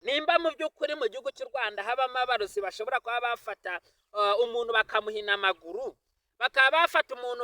nimba mu by'ukuri mu gihugu cy'u Rwanda habamo abarozi bashobora kuba bafata umuntu bakamuhina amaguru, bakaba bafata umuntu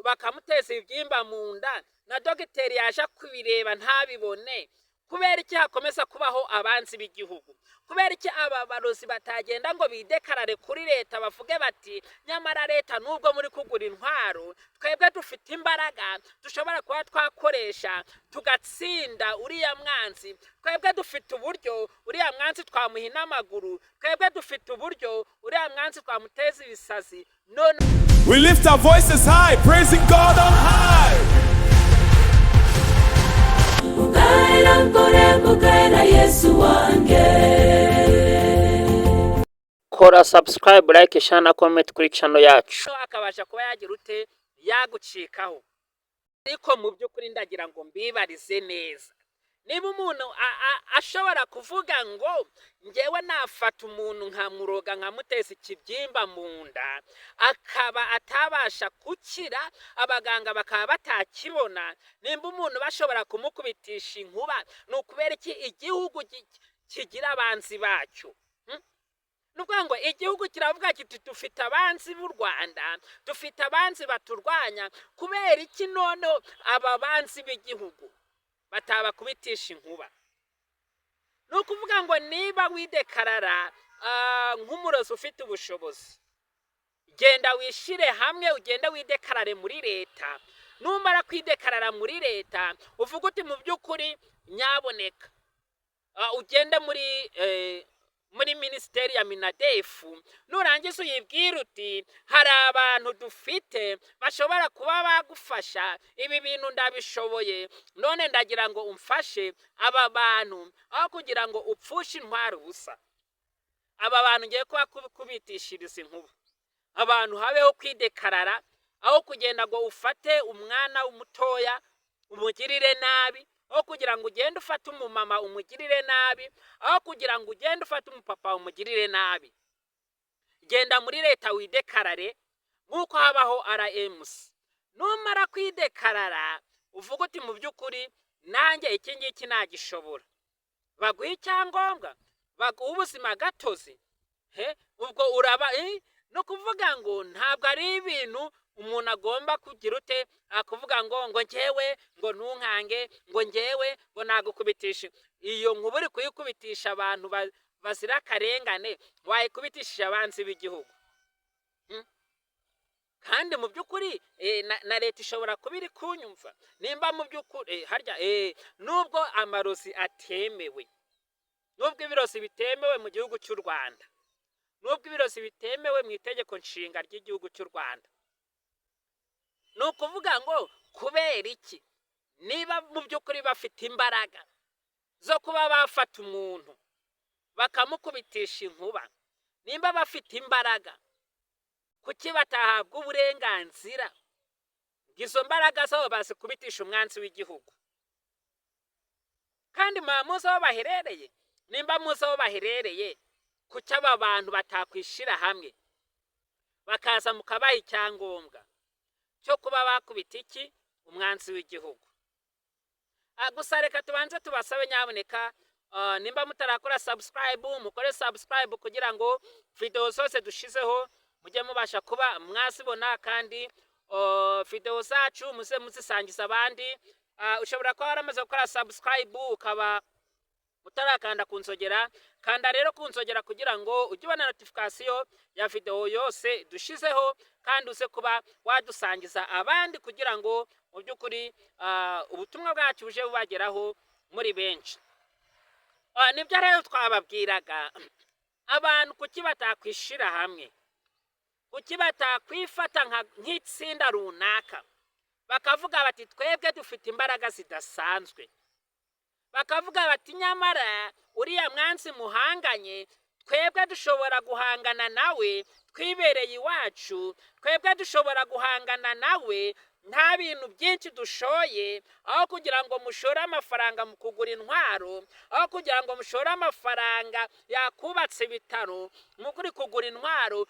bakamuteza ibyimba mu nda, na dogiteri yaje kubireba ntabibone, kubera iki hakomeza kubaho abanzi b'igihugu? Kubera iki aba barozi batagenda ngo bidekarare kuri leta bavuge bati nyamara leta nubwo muri kugura intwaro, twebwe dufite imbaraga dushobora kuba twakoresha tugatsinda uriya mwanzi, twebwe dufite uburyo uriya mwanzi twamuhina amaguru, twebwe dufite uburyo uriya mwanzi twamuteza ibisazi. None we lift our voices high, praising God on high. Kora subscribe, like, share na comment kuri channel yacu, akabasha kuba yagira ute yagucikaho. Ariko mu by'ukuri ndagira ngo mbibarize neza, niba umuntu ashobora kuvuga ngo ngewe nafata umuntu nkamuroga nkamuteza ikibyimba mu nda akaba atabasha gukira, abaganga bakaba batakibona, nimba umuntu bashobora kumukubitisha inkuba, ni ukubera iki igihugu kigira abanzi bacyo? Nukuvuga ngo igihugu kiravuga kiti dufite abanzi b'u Rwanda, dufite abanzi baturwanya, kubera iki none aba banzi b'igihugu batabakubitisha inkuba? Ni ukuvuga ngo niba widekarara nk'umurozi ufite ubushobozi, genda wishire hamwe, ugende widekarare muri leta. Numara kwidekarara muri leta uvuga uti mu by'ukuri nyaboneka ugende muri minisiteri ya minadefu, nurangiza uyibwira uti hari abantu dufite bashobora kuba bagufasha, ibi bintu ndabishoboye, none ndagira ngo umfashe aba bantu, aho kugira ngo upfushe intwaro ubusa. Aba bantu ngiye kuba kubitishiriza inkuba, abantu habeho kwidekarara, aho kugenda ngo ufate umwana umutoya umugirire nabi, aho kugira ngo ugende ufate umumama umugirire nabi, aho kugira ngo ugende ufate umupapa umugirire nabi. Genda muri leta widekarare nk'uko habaho RMC. Numara kwidekarara uvuga uti mu by'ukuri nanjye iki ngiki nagishobora, baguha icyangombwa, baguha ubuzima gatozi, ubwo uraba no kuvuga ngo ntabwo ari ibintu umuntu agomba kugira ute akuvuga ngo njyewe ngo ntunkange, ngo njyewe ngo nagukubitisha. Iyo nkuba uri kuyikubitisha abantu bazira akarengane, wayikubitishije abanzi b'igihugu. Kandi mu by'ukuri na leta ishobora kuba iri kunyumva, nimba mu by'ukuri harya nubwo amarozi atemewe, nubwo ibirozi bitemewe mu gihugu cy'u Rwanda, nubwo ibirozi bitemewe mu itegeko nshinga ry'igihugu cy'u Rwanda, ni ukuvuga ngo kubera iki niba mu by'ukuri bafite imbaraga zo kuba bafata umuntu bakamukubitisha inkuba, nimba bafite imbaraga kuki batahabwa uburenganzira izo mbaraga zabo bazikubitisha umwanzi w'igihugu? Kandi muzi aho baherereye, nimba muzi aho baherereye, kuki aba bantu batakwishira hamwe bakaza mukabaha icyangombwa cyo kuba bakubita iki umwanzi w'igihugu? Gusa reka tubanze tubasabe nyaboneka, nimba mutarakora subscribe mukore subscribe kugira ngo video zose dushizeho mujye mubasha kuba mwazibona, kandi video zacu muze muzisangiza abandi. Ushobora kuba waramaze gukora subscribe ukaba utarakanda kunzogera, kanda rero kunzogera kugira ngo ujye ubona notification ya video yose dushizeho, kandi uze kuba wadusangiza abandi kugira ngo mu by'ukuri ubutumwa bwacu buje bubageraho muri benshi. Nibyo rero twababwiraga, abantu kuki batakwishira hamwe, kuki batakwifata nk'itsinda runaka bakavuga bati twebwe dufite imbaraga zidasanzwe, bakavuga bati nyamara uriya mwanzi muhanganye twebwe dushobora guhangana nawe twibereye iwacu, twebwe dushobora guhangana nawe nta bintu byinshi dushoye, aho kugira ngo mushore amafaranga mu kugura intwaro, aho kugira ngo mushore amafaranga yakubatse ibitaro mu kugura intwaro.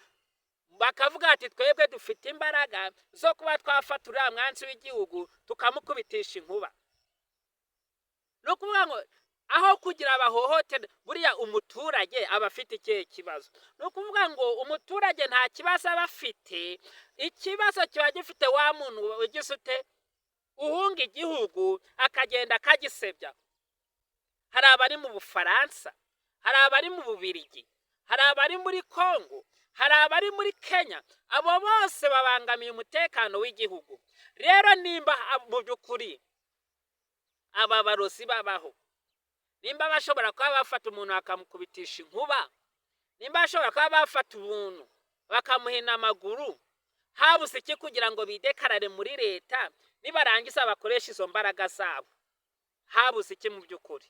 Bakavuga ati twebwe dufite imbaraga zo kuba twafata uriya mwanzi w'igihugu tukamukubitisha inkuba. No kuvuga ngo aho kugira abahohotere buri umuturage aba afite ikihe kibazo? Ni ukuvuga ngo umuturage nta kibazo aba afite, ikibazo kiba gifite wa muntu ugize ute uhunga igihugu akagenda akagisebya. Hari abari mu Bufaransa, hari abari mu Bubiligi, hari abari muri Kongo, hari abari muri Kenya, abo bose babangamiye umutekano w'igihugu. Rero nimba mu by'ukuri aba barozi babaho, nimba bashobora kuba bafata umuntu bakamukubitisha inkuba, nimba bashobora kuba bafata umuntu bakamuhina amaguru, habuze iki kugira ngo bidekarare muri leta nibarangiza bakoresha izo mbaraga zabo? Habuze iki mu by'ukuri?